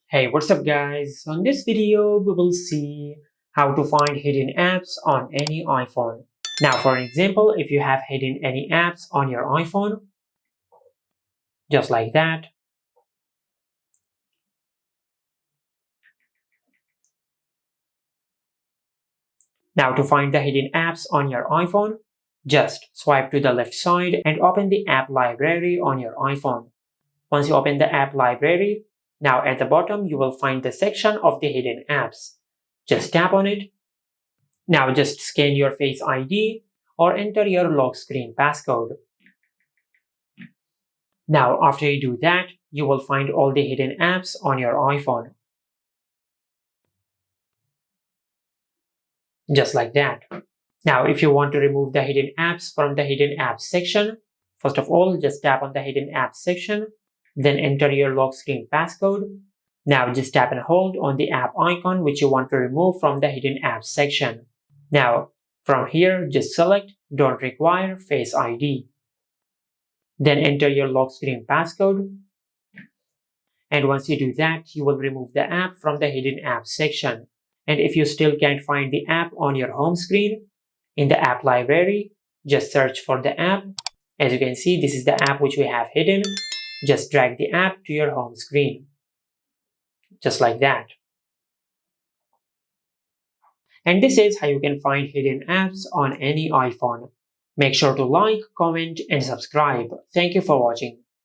Hey, what's up guys? On this video, we will see how to find hidden apps on any iPhone. Now, for an example, if you have hidden any apps on your iPhone, just like that. Now, to find the hidden apps on your iPhone, just swipe to the left side and open the app library on your iPhone. Once you open the app library, now at the bottom, you will find the section of the hidden apps. Just tap on it. Now just scan your Face ID or enter your lock screen passcode. Now after you do that, you will find all the hidden apps on your iPhone. Just like that. Now if you want to remove the hidden apps from the hidden apps section, first of all just tap on the hidden apps section, then enter your lock screen passcode. Now just tap and hold on the app icon which you want to remove from the hidden apps section. Now from here just select Don't require Face ID. Then enter your lock screen passcode. And once you do that, you will remove the app from the hidden apps section. And if you still can't find the app on your home screen, in the app library, just search for the app. As you can see, this is the app which we have hidden. Just drag the app to your home screen. Just like that. And this is how you can find hidden apps on any iPhone. Make sure to like, comment, and subscribe. Thank you for watching.